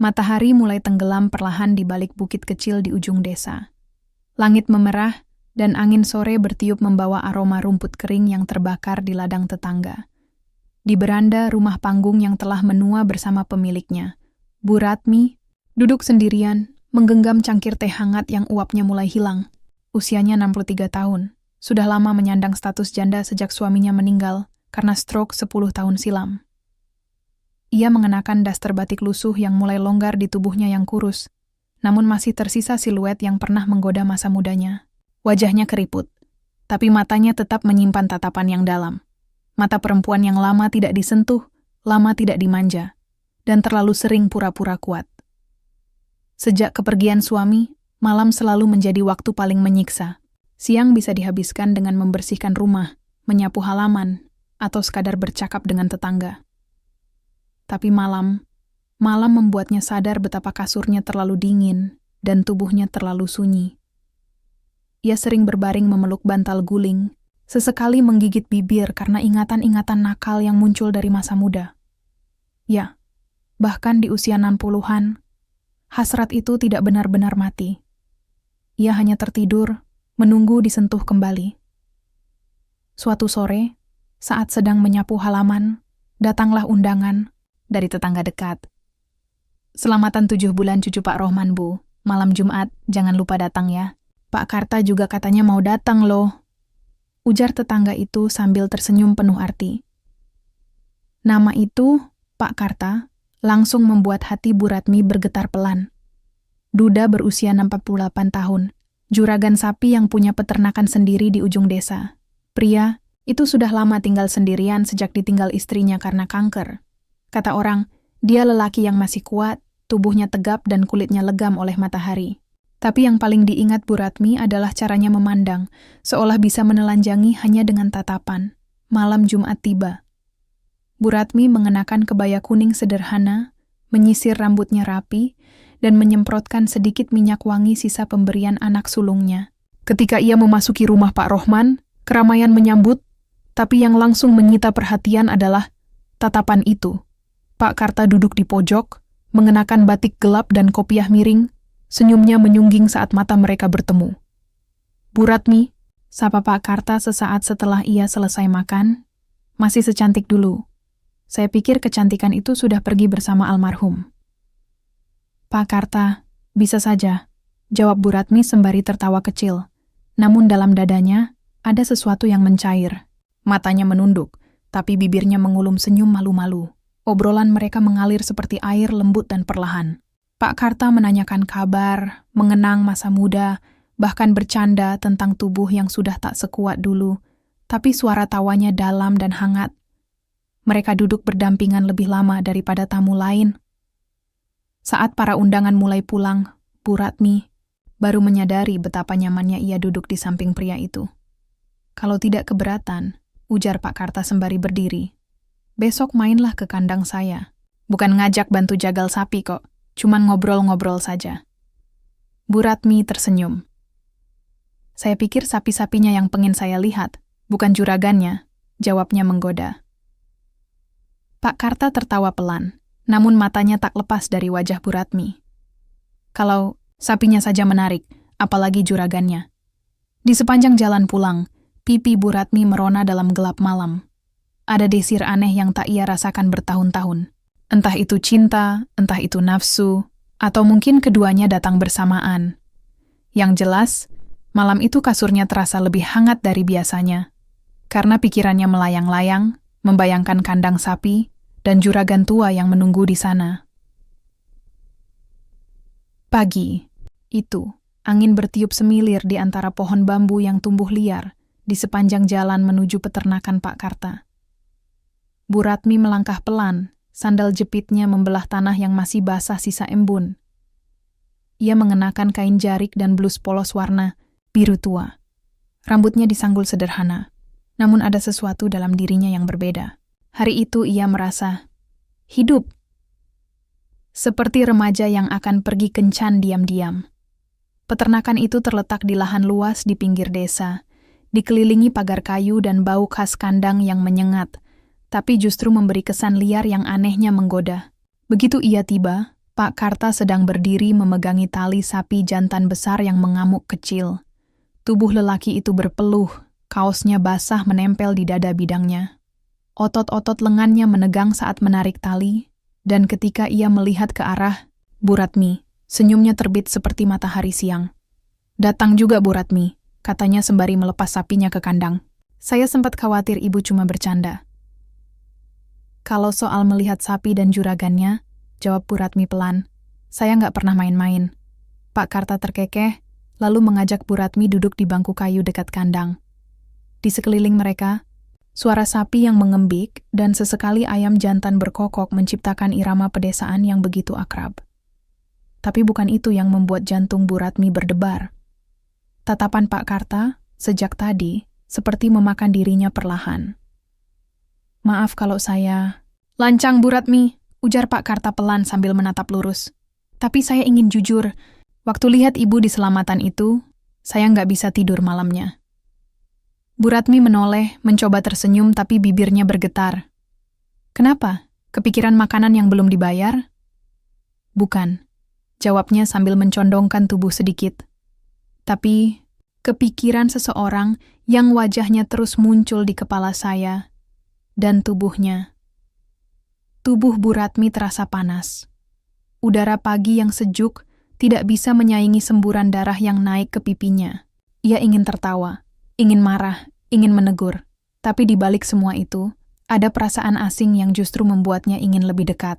Matahari mulai tenggelam perlahan di balik bukit kecil di ujung desa. Langit memerah dan angin sore bertiup membawa aroma rumput kering yang terbakar di ladang tetangga. Di beranda rumah panggung yang telah menua bersama pemiliknya, Bu Ratmi duduk sendirian, menggenggam cangkir teh hangat yang uapnya mulai hilang. Usianya 63 tahun, sudah lama menyandang status janda sejak suaminya meninggal karena stroke 10 tahun silam. Ia mengenakan daster batik lusuh yang mulai longgar di tubuhnya yang kurus, namun masih tersisa siluet yang pernah menggoda masa mudanya. Wajahnya keriput, tapi matanya tetap menyimpan tatapan yang dalam. Mata perempuan yang lama tidak disentuh, lama tidak dimanja, dan terlalu sering pura-pura kuat. Sejak kepergian suami, malam selalu menjadi waktu paling menyiksa. Siang bisa dihabiskan dengan membersihkan rumah, menyapu halaman, atau sekadar bercakap dengan tetangga. Tapi malam membuatnya sadar betapa kasurnya terlalu dingin dan tubuhnya terlalu sunyi. Ia sering berbaring memeluk bantal guling, sesekali menggigit bibir karena ingatan-ingatan nakal yang muncul dari masa muda. Ya, bahkan di usia 60-an, hasrat itu tidak benar-benar mati. Ia hanya tertidur, menunggu disentuh kembali. Suatu sore, saat sedang menyapu halaman, datanglah undangan dari tetangga dekat. "Selamatan 7 bulan cucu Pak Rohman, Bu. Malam Jumat, jangan lupa datang ya. Pak Karta juga katanya mau datang loh," ujar tetangga itu sambil tersenyum penuh arti. Nama itu, Pak Karta, langsung membuat hati Bu Ratmi bergetar pelan. Duda berusia 48 tahun, juragan sapi yang punya peternakan sendiri di ujung desa. Pria itu sudah lama tinggal sendirian sejak ditinggal istrinya karena kanker. Kata orang, dia lelaki yang masih kuat, tubuhnya tegap dan kulitnya legam oleh matahari. Tapi yang paling diingat Bu Ratmi adalah caranya memandang, seolah bisa menelanjangi hanya dengan tatapan. Malam Jumat tiba. Bu Ratmi mengenakan kebaya kuning sederhana, menyisir rambutnya rapi, dan menyemprotkan sedikit minyak wangi sisa pemberian anak sulungnya. Ketika ia memasuki rumah Pak Rohman, keramaian menyambut, tapi yang langsung menyita perhatian adalah tatapan itu. Pak Karta duduk di pojok, mengenakan batik gelap dan kopiah miring, senyumnya menyungging saat mata mereka bertemu. "Bu Ratmi," sapa Pak Karta sesaat setelah ia selesai makan, "masih secantik dulu. Saya pikir kecantikan itu sudah pergi bersama almarhum." "Pak Karta, bisa saja," jawab Bu Ratmi sembari tertawa kecil. Namun dalam dadanya, ada sesuatu yang mencair. Matanya menunduk, tapi bibirnya mengulum senyum malu-malu. Obrolan mereka mengalir seperti air lembut dan perlahan. Pak Karta menanyakan kabar, mengenang masa muda, bahkan bercanda tentang tubuh yang sudah tak sekuat dulu, tapi suara tawanya dalam dan hangat. Mereka duduk berdampingan lebih lama daripada tamu lain. Saat para undangan mulai pulang, Bu Ratmi baru menyadari betapa nyamannya ia duduk di samping pria itu. "Kalau tidak keberatan," ujar Pak Karta sembari berdiri, "besok mainlah ke kandang saya. Bukan ngajak bantu jagal sapi kok, cuman ngobrol-ngobrol saja." Bu Ratmi tersenyum. "Saya pikir sapi-sapinya yang pengen saya lihat, bukan juragannya," jawabnya menggoda. Pak Karta tertawa pelan, namun matanya tak lepas dari wajah Bu Ratmi. "Kalau sapinya saja menarik, apalagi juragannya." Di sepanjang jalan pulang, pipi Bu Ratmi merona dalam gelap malam. Ada desir aneh yang tak ia rasakan bertahun-tahun. Entah itu cinta, entah itu nafsu, atau mungkin keduanya datang bersamaan. Yang jelas, malam itu kasurnya terasa lebih hangat dari biasanya. Karena pikirannya melayang-layang, membayangkan kandang sapi, dan juragan tua yang menunggu di sana. Pagi itu, angin bertiup semilir di antara pohon bambu yang tumbuh liar di sepanjang jalan menuju peternakan Pak Karta. Bu Ratmi melangkah pelan, sandal jepitnya membelah tanah yang masih basah sisa embun. Ia mengenakan kain jarik dan blus polos warna biru tua. Rambutnya disanggul sederhana, namun ada sesuatu dalam dirinya yang berbeda. Hari itu ia merasa hidup. Seperti remaja yang akan pergi kencan diam-diam. Peternakan itu terletak di lahan luas di pinggir desa, dikelilingi pagar kayu dan bau khas kandang yang menyengat, tapi justru memberi kesan liar yang anehnya menggoda. Begitu ia tiba, Pak Karta sedang berdiri memegangi tali sapi jantan besar yang mengamuk kecil. Tubuh lelaki itu berpeluh, kaosnya basah menempel di dada bidangnya. Otot-otot lengannya menegang saat menarik tali, dan ketika ia melihat ke arah Bu Ratmi, senyumnya terbit seperti matahari siang. "Datang juga Bu Ratmi," katanya sembari melepas sapinya ke kandang. "Saya sempat khawatir ibu cuma bercanda." "Kalau soal melihat sapi dan juragannya," jawab Bu Ratmi pelan, "saya nggak pernah main-main." Pak Karta terkekeh, lalu mengajak Bu Ratmi duduk di bangku kayu dekat kandang. Di sekeliling mereka, suara sapi yang mengembik dan sesekali ayam jantan berkokok menciptakan irama pedesaan yang begitu akrab. Tapi bukan itu yang membuat jantung Bu Ratmi berdebar. Tatapan Pak Karta, sejak tadi, seperti memakan dirinya perlahan. "Maaf kalau saya..." "Lancang Bu Ratmi," ujar Pak Karta pelan sambil menatap lurus. "Tapi saya ingin jujur, waktu lihat ibu di selamatan itu, saya nggak bisa tidur malamnya." Bu Ratmi menoleh, mencoba tersenyum tapi bibirnya bergetar. "Kenapa? Kepikiran makanan yang belum dibayar?" "Bukan," jawabnya sambil mencondongkan tubuh sedikit. "Tapi, kepikiran seseorang yang wajahnya terus muncul di kepala saya, dan tubuhnya." Tubuh Bu Ratmi terasa panas. Udara pagi yang sejuk tidak bisa menyaingi semburan darah yang naik ke pipinya. Ia ingin tertawa, ingin marah, ingin menegur. Tapi di balik semua itu, ada perasaan asing yang justru membuatnya ingin lebih dekat.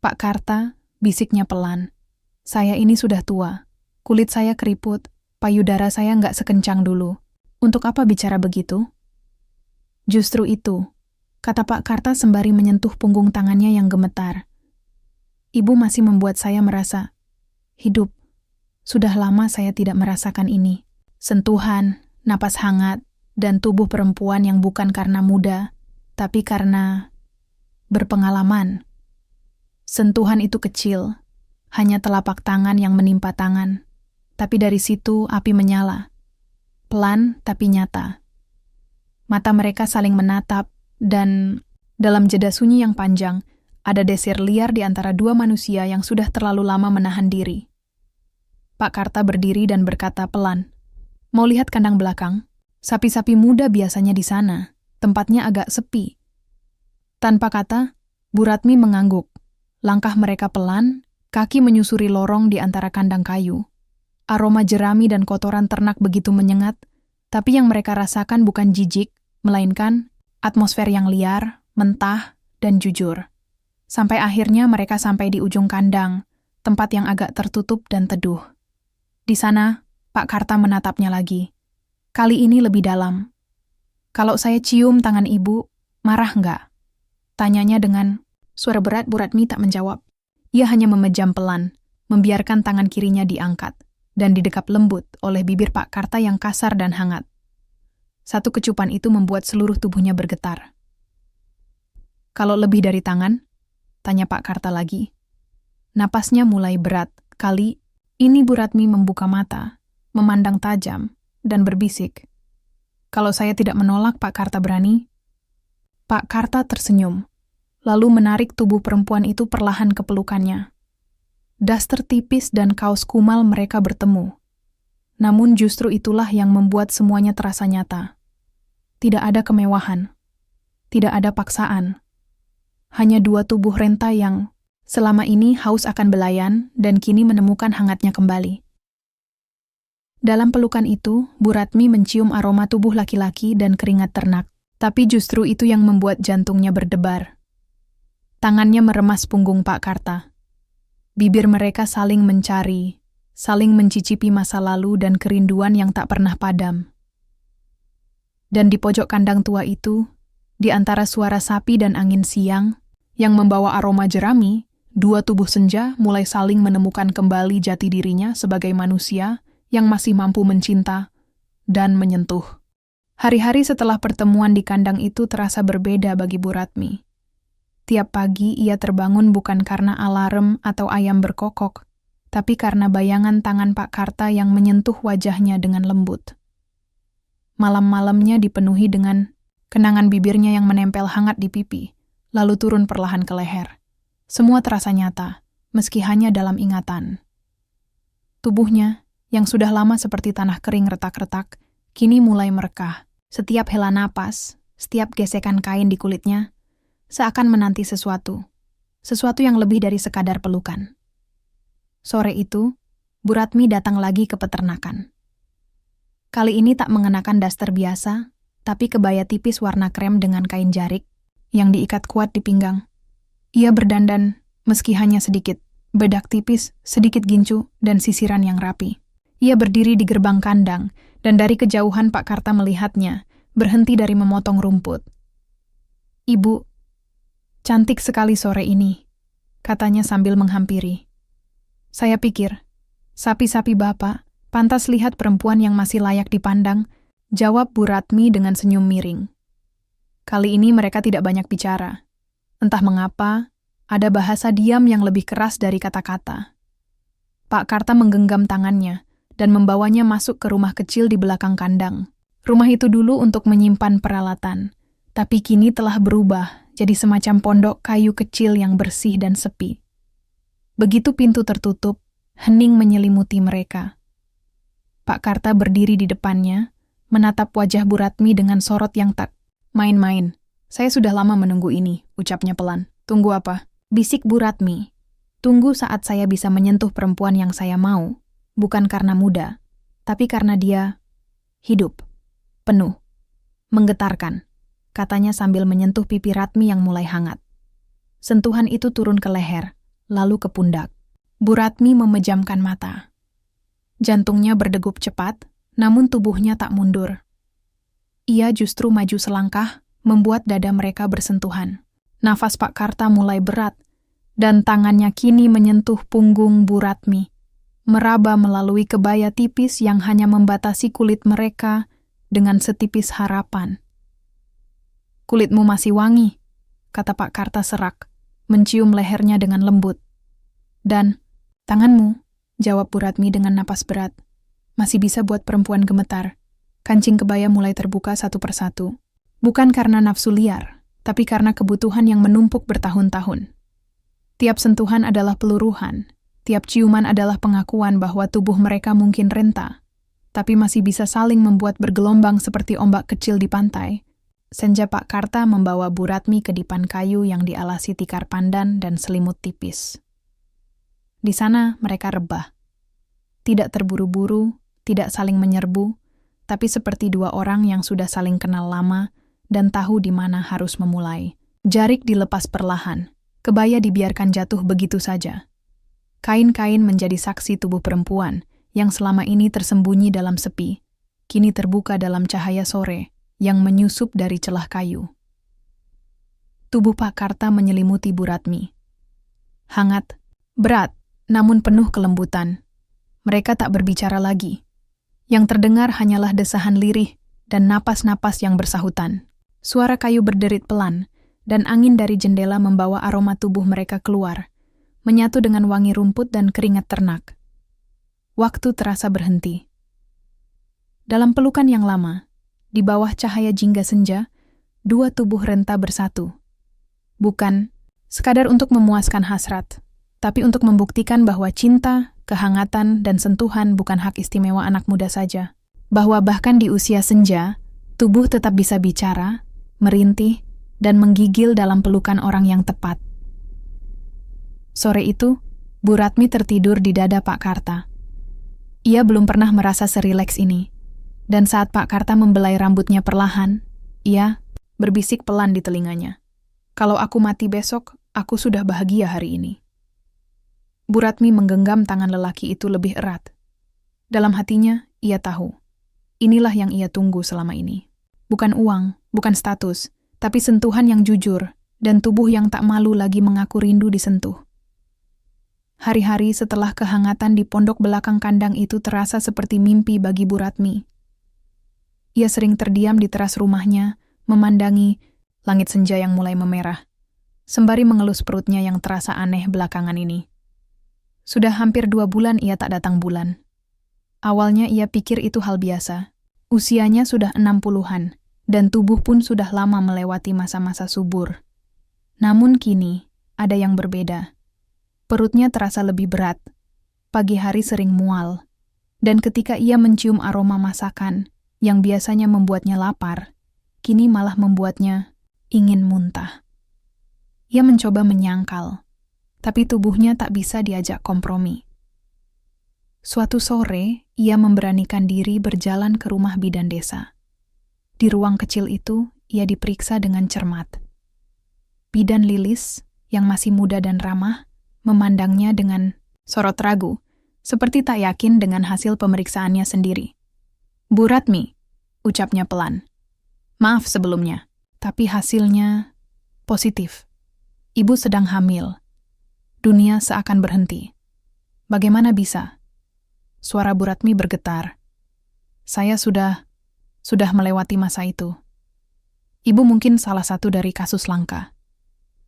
"Pak Karta," bisiknya pelan, "saya ini sudah tua. Kulit saya keriput, payudara saya nggak sekencang dulu. Untuk apa bicara begitu?" "Justru itu," kata Pak Karta sembari menyentuh punggung tangannya yang gemetar. "Ibu masih membuat saya merasa hidup. Sudah lama saya tidak merasakan ini. Sentuhan, napas hangat, dan tubuh perempuan yang bukan karena muda, tapi karena berpengalaman." Sentuhan itu kecil, hanya telapak tangan yang menimpa tangan. Tapi dari situ api menyala. Pelan tapi nyata. Mata mereka saling menatap, dan dalam jeda sunyi yang panjang, ada desir liar di antara dua manusia yang sudah terlalu lama menahan diri. Pak Karta berdiri dan berkata pelan, "Mau lihat kandang belakang? Sapi-sapi muda biasanya di sana. Tempatnya agak sepi." Tanpa kata, Bu Ratmi mengangguk. Langkah mereka pelan, kaki menyusuri lorong di antara kandang kayu. Aroma jerami dan kotoran ternak begitu menyengat, tapi yang mereka rasakan bukan jijik, melainkan atmosfer yang liar, mentah, dan jujur. Sampai akhirnya mereka sampai di ujung kandang, tempat yang agak tertutup dan teduh. Di sana, Pak Karta menatapnya lagi. Kali ini lebih dalam. "Kalau saya cium tangan ibu, marah nggak?" Tanyanya dengan suara berat. Bu Ratmi tak menjawab. Ia hanya memejam pelan, membiarkan tangan kirinya diangkat, dan didekap lembut oleh bibir Pak Karta yang kasar dan hangat. Satu kecupan itu membuat seluruh tubuhnya bergetar. "Kalau lebih dari tangan?" tanya Pak Karta lagi. Napasnya mulai berat. Kali ini Bu Ratmi membuka mata, memandang tajam, dan berbisik. "Kalau saya tidak menolak, Pak Karta berani?" Pak Karta tersenyum, lalu menarik tubuh perempuan itu perlahan ke pelukannya. Daster tipis dan kaos kumal mereka bertemu. Namun justru itulah yang membuat semuanya terasa nyata. Tidak ada kemewahan, tidak ada paksaan. Hanya dua tubuh renta yang selama ini haus akan belayan dan kini menemukan hangatnya kembali. Dalam pelukan itu, Bu Ratmi mencium aroma tubuh laki-laki dan keringat ternak. Tapi justru itu yang membuat jantungnya berdebar. Tangannya meremas punggung Pak Karta. Bibir mereka saling mencari, saling mencicipi masa lalu dan kerinduan yang tak pernah padam. Dan di pojok kandang tua itu, di antara suara sapi dan angin siang yang membawa aroma jerami, dua tubuh senja mulai saling menemukan kembali jati dirinya sebagai manusia yang masih mampu mencinta dan menyentuh. Hari-hari setelah pertemuan di kandang itu terasa berbeda bagi Bu Ratmi. Tiap pagi ia terbangun bukan karena alarm atau ayam berkokok, tapi karena bayangan tangan Pak Karta yang menyentuh wajahnya dengan lembut. Malam-malamnya dipenuhi dengan kenangan bibirnya yang menempel hangat di pipi, lalu turun perlahan ke leher. Semua terasa nyata, meski hanya dalam ingatan. Tubuhnya, yang sudah lama seperti tanah kering retak-retak, kini mulai merekah. Setiap hela napas, setiap gesekan kain di kulitnya, seakan menanti sesuatu yang lebih dari sekadar pelukan. Sore itu, Bu Ratmi datang lagi ke peternakan. Kali ini tak mengenakan daster biasa, tapi kebaya tipis warna krem dengan kain jarik yang diikat kuat di pinggang. Ia berdandan, meski hanya sedikit, bedak tipis, sedikit gincu, dan sisiran yang rapi. Ia berdiri di gerbang kandang, dan dari kejauhan Pak Karta melihatnya, berhenti dari memotong rumput. "Ibu, cantik sekali sore ini," katanya sambil menghampiri. "Saya pikir, sapi-sapi Bapak pantas lihat perempuan yang masih layak dipandang," jawab Bu Ratmi dengan senyum miring. Kali ini mereka tidak banyak bicara. Entah mengapa, ada bahasa diam yang lebih keras dari kata-kata. Pak Karta menggenggam tangannya dan membawanya masuk ke rumah kecil di belakang kandang. Rumah itu dulu untuk menyimpan peralatan, tapi kini telah berubah jadi semacam pondok kayu kecil yang bersih dan sepi. Begitu pintu tertutup, hening menyelimuti mereka. Pak Karta berdiri di depannya, menatap wajah Bu Ratmi dengan sorot yang tak main-main. "Saya sudah lama menunggu ini," ucapnya pelan. "Tunggu apa?" bisik Bu Ratmi. "Tunggu saat saya bisa menyentuh perempuan yang saya mau, bukan karena muda, tapi karena dia hidup, penuh, menggetarkan," katanya sambil menyentuh pipi Ratmi yang mulai hangat. Sentuhan itu turun ke leher, lalu ke pundak. Bu Ratmi memejamkan mata. Jantungnya berdegup cepat, namun tubuhnya tak mundur. Ia justru maju selangkah, membuat dada mereka bersentuhan. Nafas Pak Karta mulai berat, dan tangannya kini menyentuh punggung Bu Ratmi, meraba melalui kebaya tipis yang hanya membatasi kulit mereka dengan setipis harapan. "Kulitmu masih wangi," kata Pak Karta serak, mencium lehernya dengan lembut. "Dan tanganmu," jawab Bu Ratmi dengan napas berat, "masih bisa buat perempuan gemetar." Kancing kebaya mulai terbuka satu persatu. Bukan karena nafsu liar, tapi karena kebutuhan yang menumpuk bertahun-tahun. Tiap sentuhan adalah peluruhan, tiap ciuman adalah pengakuan bahwa tubuh mereka mungkin renta, tapi masih bisa saling membuat bergelombang seperti ombak kecil di pantai. Senja Pak Karta membawa Bu Ratmi ke dipan kayu yang dialasi tikar pandan dan selimut tipis. Di sana mereka rebah. Tidak terburu-buru, tidak saling menyerbu, tapi seperti dua orang yang sudah saling kenal lama dan tahu di mana harus memulai. Jarik dilepas perlahan, kebaya dibiarkan jatuh begitu saja. Kain-kain menjadi saksi tubuh perempuan yang selama ini tersembunyi dalam sepi, kini terbuka dalam cahaya sore yang menyusup dari celah kayu. Tubuh Pak Karta menyelimuti Bu Ratmi. Hangat, berat, namun penuh kelembutan. Mereka tak berbicara lagi. Yang terdengar hanyalah desahan lirih dan napas-napas yang bersahutan. Suara kayu berderit pelan, dan angin dari jendela membawa aroma tubuh mereka keluar, menyatu dengan wangi rumput dan keringat ternak. Waktu terasa berhenti. Dalam pelukan yang lama, di bawah cahaya jingga senja, dua tubuh renta bersatu. Bukan sekadar untuk memuaskan hasrat, tapi untuk membuktikan bahwa cinta, kehangatan, dan sentuhan bukan hak istimewa anak muda saja. Bahwa bahkan di usia senja, tubuh tetap bisa bicara, merintih, dan menggigil dalam pelukan orang yang tepat. Sore itu, Bu Ratmi tertidur di dada Pak Karta. Ia belum pernah merasa serileks ini. Dan saat Pak Karta membelai rambutnya perlahan, ia berbisik pelan di telinganya. "Kalau aku mati besok, aku sudah bahagia hari ini." Bu Ratmi menggenggam tangan lelaki itu lebih erat. Dalam hatinya, ia tahu. Inilah yang ia tunggu selama ini. Bukan uang, bukan status, tapi sentuhan yang jujur, dan tubuh yang tak malu lagi mengaku rindu disentuh. Hari-hari setelah kehangatan di pondok belakang kandang itu terasa seperti mimpi bagi Bu Ratmi. Ia sering terdiam di teras rumahnya, memandangi langit senja yang mulai memerah, sembari mengelus perutnya yang terasa aneh belakangan ini. Sudah hampir 2 bulan ia tak datang bulan. Awalnya ia pikir itu hal biasa. Usianya sudah 60-an, dan tubuh pun sudah lama melewati masa-masa subur. Namun kini, ada yang berbeda. Perutnya terasa lebih berat. Pagi hari sering mual. Dan ketika ia mencium aroma masakan yang biasanya membuatnya lapar, kini malah membuatnya ingin muntah. Ia mencoba menyangkal, tapi tubuhnya tak bisa diajak kompromi. Suatu sore, ia memberanikan diri berjalan ke rumah bidan desa. Di ruang kecil itu, ia diperiksa dengan cermat. Bidan Lilis, yang masih muda dan ramah, memandangnya dengan sorot ragu, seperti tak yakin dengan hasil pemeriksaannya sendiri. "Bu Ratmi," ucapnya pelan. "Maaf sebelumnya, tapi hasilnya positif. Ibu sedang hamil. Dunia seakan berhenti. Bagaimana bisa?" Suara Bu Ratmi bergetar. "Saya sudah melewati masa itu. Ibu mungkin salah satu dari kasus langka.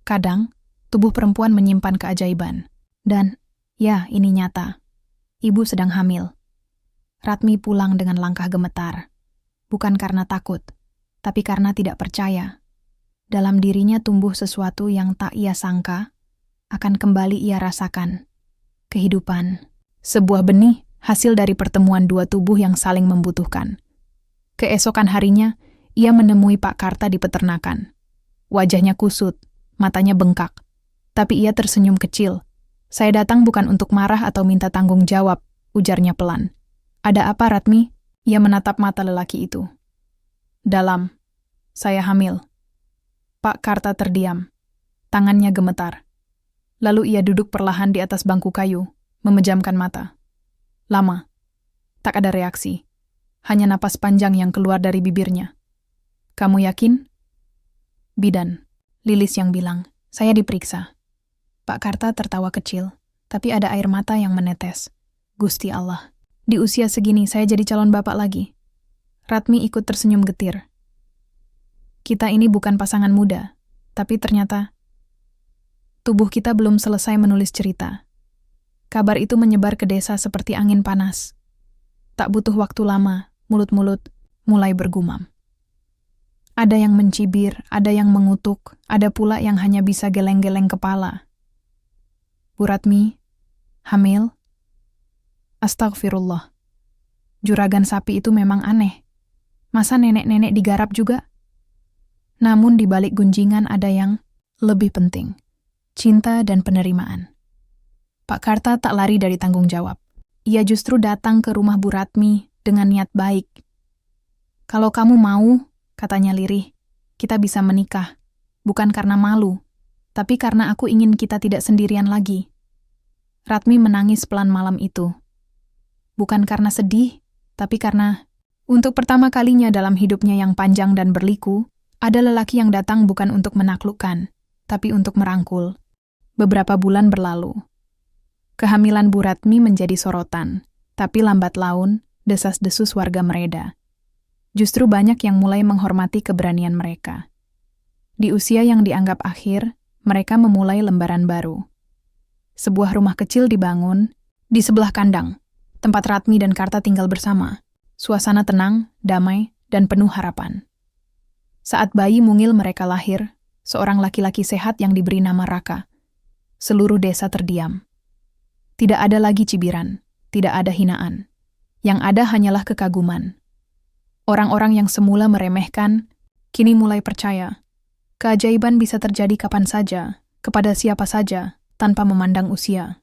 Kadang, tubuh perempuan menyimpan keajaiban. Dan, ya, ini nyata. Ibu sedang hamil." Ratmi pulang dengan langkah gemetar. Bukan karena takut, tapi karena tidak percaya. Dalam dirinya tumbuh sesuatu yang tak ia sangka akan kembali ia rasakan. Kehidupan. Sebuah benih hasil dari pertemuan dua tubuh yang saling membutuhkan. Keesokan harinya, ia menemui Pak Karta di peternakan. Wajahnya kusut, matanya bengkak. Tapi ia tersenyum kecil. "Saya datang bukan untuk marah atau minta tanggung jawab," ujarnya pelan. "Ada apa, Ratmi?" Ia menatap mata lelaki itu. "Dalam. Saya hamil." Pak Karta terdiam. Tangannya gemetar. Lalu ia duduk perlahan di atas bangku kayu, memejamkan mata. Lama. Tak ada reaksi. Hanya napas panjang yang keluar dari bibirnya. "Kamu yakin?" "Bidan," Lilis yang bilang. "Saya diperiksa." Pak Karta tertawa kecil, tapi ada air mata yang menetes. "Gusti Allah, di usia segini saya jadi calon bapak lagi." Ratmi ikut tersenyum getir. "Kita ini bukan pasangan muda, tapi ternyata tubuh kita belum selesai menulis cerita." Kabar itu menyebar ke desa seperti angin panas. Tak butuh waktu lama, mulut-mulut mulai bergumam. Ada yang mencibir, ada yang mengutuk, ada pula yang hanya bisa geleng-geleng kepala. "Bu Ratmi, hamil?" Astagfirullah. Juragan sapi itu memang aneh. Masa nenek-nenek digarap juga? Namun di balik gunjingan ada yang lebih penting. Cinta dan penerimaan. Pak Karta tak lari dari tanggung jawab. Ia justru datang ke rumah Bu Ratmi dengan niat baik. "Kalau kamu mau," katanya lirih, "kita bisa menikah. Bukan karena malu, tapi karena aku ingin kita tidak sendirian lagi." Ratmi menangis pelan malam itu. Bukan karena sedih, tapi karena untuk pertama kalinya dalam hidupnya yang panjang dan berliku, ada lelaki yang datang bukan untuk menaklukkan, tapi untuk merangkul. Beberapa bulan berlalu. Kehamilan Bu Ratmi menjadi sorotan, tapi lambat laun, desas-desus warga mereda. Justru banyak yang mulai menghormati keberanian mereka. Di usia yang dianggap akhir, mereka memulai lembaran baru. Sebuah rumah kecil dibangun di sebelah kandang, tempat Ratmi dan Karta tinggal bersama. Suasana tenang, damai, dan penuh harapan. Saat bayi mungil mereka lahir, seorang laki-laki sehat yang diberi nama Raka. Seluruh desa terdiam. Tidak ada lagi cibiran, tidak ada hinaan. Yang ada hanyalah kekaguman. Orang-orang yang semula meremehkan, kini mulai percaya. Keajaiban bisa terjadi kapan saja, kepada siapa saja, tanpa memandang usia.